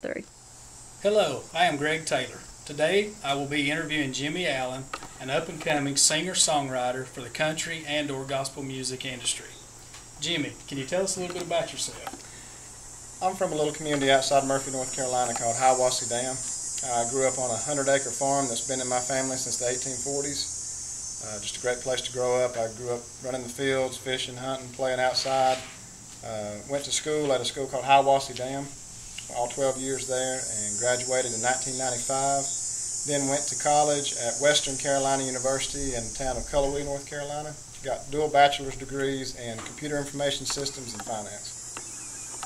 Three. Hello, I am Greg Taylor. Today I will be interviewing Jimmy Allen, an up-and-coming singer-songwriter for the country and/or gospel music industry. Jimmy, can you tell us a little bit about yourself? I'm from a little community outside Murphy, North Carolina called Hiawassee Dam. I grew up on a 100-acre farm that's been in my family since the 1840s. Just a great place to grow up. I grew up running the fields, fishing, hunting, playing outside. Went to school at a school called Hiawassee Dam, all 12 years there, and graduated in 1995. Then went to college at Western Carolina University in the town of Cullowhee, North Carolina. Got dual bachelor's degrees in computer information systems and finance.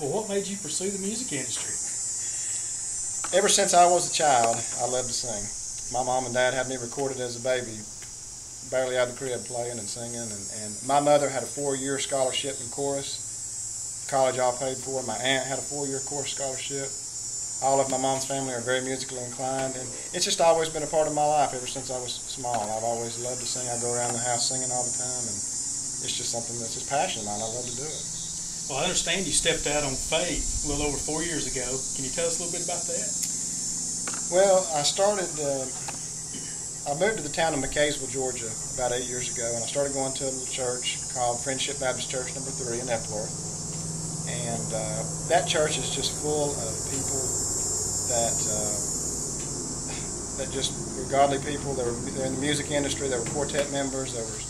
Well, what made you pursue the music industry? Ever since I was a child, I loved to sing. My mom and dad had me recorded as a baby, barely out of the crib playing and singing. And my mother had a 4-year scholarship in chorus. College all paid for. My aunt had a 4-year chorus scholarship. All of my mom's family are very musically inclined, and it's just always been a part of my life ever since I was small. I've always loved to sing. I go around the house singing all the time, and it's just something that's just passionate of mine. I love to do it. Well, I understand you stepped out on faith a little over 4 years ago. Can you tell us a little bit about that? Well, I moved to the town of McCaysville, Georgia about 8 years ago, and I started going to a little church called Friendship Baptist Church No. 3 in Epworth. And that church is just full of people that just were godly people. They're in the music industry. There were quartet members. There were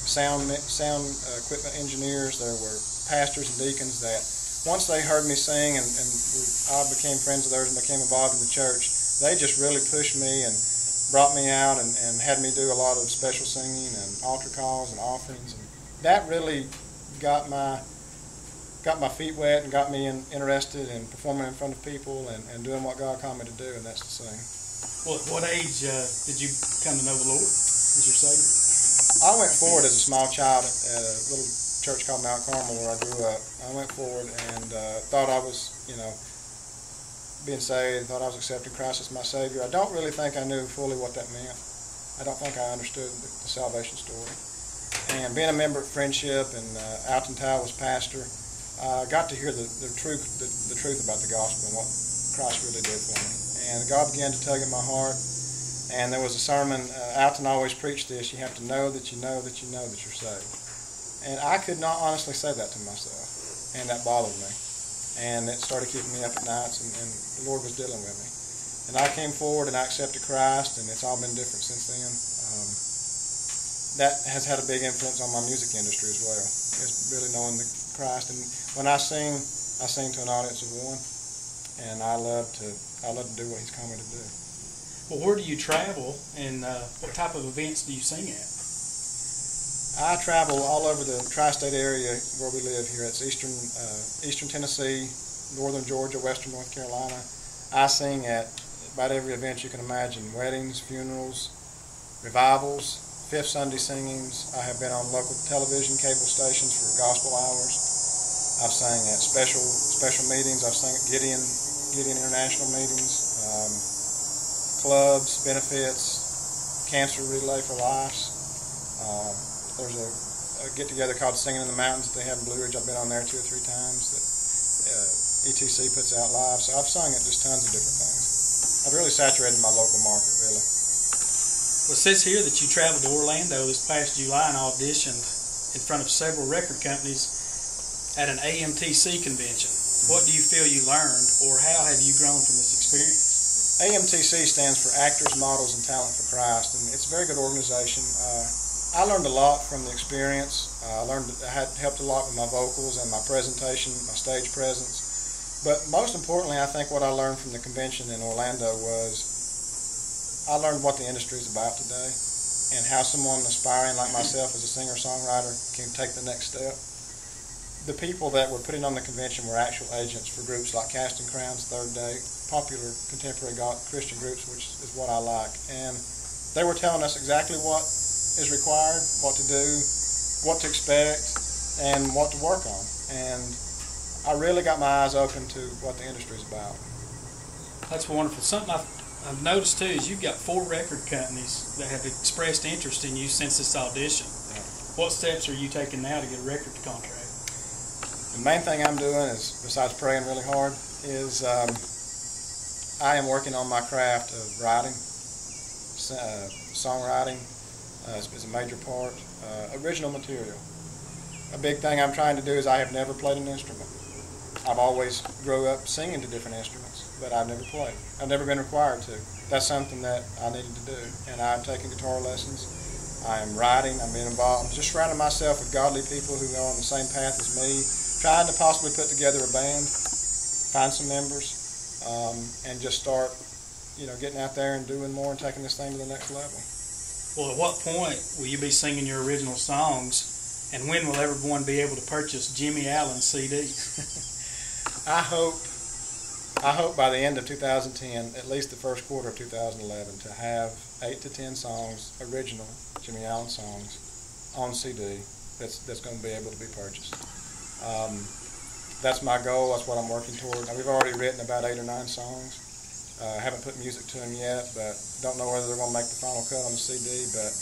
sound equipment engineers. There were pastors and deacons that once they heard me sing and I became friends of theirs and became involved in the church, they just really pushed me and brought me out and had me do a lot of special singing and altar calls and offerings. And that really got my feet wet and got me interested in performing in front of people and doing what God called me to do, and that's to sing. Well, at what age did you come to know the Lord as your Savior? I went forward as a small child at a little church called Mount Carmel where I grew up. I went forward and thought I was, being saved, thought I was accepting Christ as my Savior. I don't really think I knew fully what that meant. I don't think I understood the salvation story. And being a member of Friendship and Alton Tao was pastor, I got to hear the truth about the gospel and what Christ really did for me. And God began to tug at my heart. And there was a sermon, Alton always preached this, you have to know that you know that you know that you're saved. And I could not honestly say that to myself. And that bothered me. And it started keeping me up at nights, and the Lord was dealing with me. And I came forward and I accepted Christ, and it's all been different since then. That has had a big influence on my music industry as well. It's really knowing Christ. And when I sing to an audience of one, and I love to do what He's called me to do. Well, where do you travel, and what type of events do you sing at? I travel all over the tri-state area where we live here. It's eastern Tennessee, northern Georgia, western North Carolina. I sing at about every event you can imagine: weddings, funerals, revivals, Fifth Sunday singings. I have been on local television, cable stations for gospel hours. I've sang at special meetings. I've sang at Gideon International meetings, clubs, benefits, cancer relay for lives. There's a get-together called Singing in the Mountains that they have in Blue Ridge. I've been on there 2 or 3 times that ETC puts out live. So I've sung at just tons of different things. I've really saturated my local market, really. Well, it says here that you traveled to Orlando this past July and auditioned in front of several record companies at an AMTC convention. What do you feel you learned, or how have you grown from this experience? AMTC stands for Actors, Models, and Talent for Christ, and it's a very good organization. I learned a lot from the experience. I helped a lot with my vocals and my presentation, my stage presence. But most importantly, I think what I learned from the convention in Orlando was I learned what the industry is about today and how someone aspiring like myself as a singer-songwriter can take the next step. The people that were putting on the convention were actual agents for groups like Casting Crowns, Third Day, popular contemporary Christian groups, which is what I like. And they were telling us exactly what is required, what to do, what to expect, and what to work on. And I really got my eyes open to what the industry is about. That's wonderful. Something I've noticed too is you've got 4 record companies that have expressed interest in you since this audition. Yeah. What steps are you taking now to get a record contract? The main thing I'm doing is, besides praying really hard, is I am working on my craft of writing, songwriting is a major part. Original material. A big thing I'm trying to do is I have never played an instrument. I've always grew up singing to different instruments, but I've never played. I've never been required to. That's something that I needed to do, and I'm taking guitar lessons. I am writing. I'm being involved. I'm just surrounding myself with godly people who are on the same path as me, trying to possibly put together a band, find some members, and just start, getting out there and doing more and taking this thing to the next level. Well, at what point will you be singing your original songs, and when will everyone be able to purchase Jimmy Allen's CD? I hope by the end of 2010, at least the first quarter of 2011, to have 8 to 10 songs, original Jimmy Allen songs, on CD that's going to be able to be purchased. That's my goal. That's what I'm working toward. Now, we've already written about 8 or 9 songs. Haven't put music to them yet, but don't know whether they're going to make the final cut on the CD. But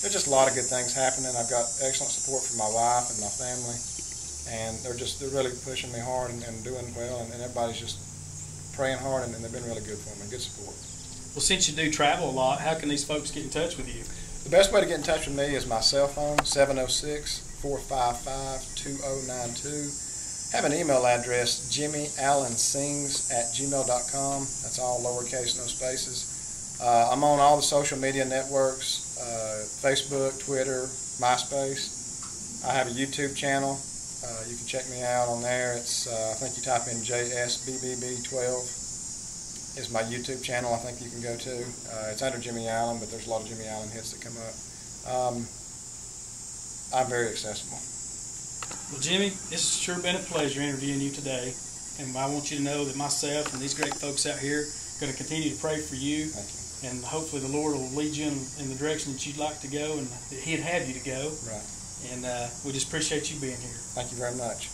there's just a lot of good things happening. I've got excellent support from my wife and my family, and they're really pushing me hard and doing well, and everybody's just praying hard, and they've been really good for me. Good support. Well, since you do travel a lot, how can these folks get in touch with you? The best way to get in touch with me is my cell phone, 706-455-2092. I have an email address, jimmyallensings@gmail.com. That's all lowercase, no spaces. I'm on all the social media networks, Facebook, Twitter, MySpace. I have a YouTube channel. You can check me out on there. It's I think you type in JSBBB12 is my YouTube channel. I think you can go to. It's under Jimmy Allen, but there's a lot of Jimmy Allen hits that come up. I'm very accessible. Well, Jimmy, it's sure been a pleasure interviewing you today, and I want you to know that myself and these great folks out here are going to continue to pray for you. Thank you. And hopefully the Lord will lead you in the direction that you'd like to go and that He'd have you to go. Right. And we just appreciate you being here. Thank you very much.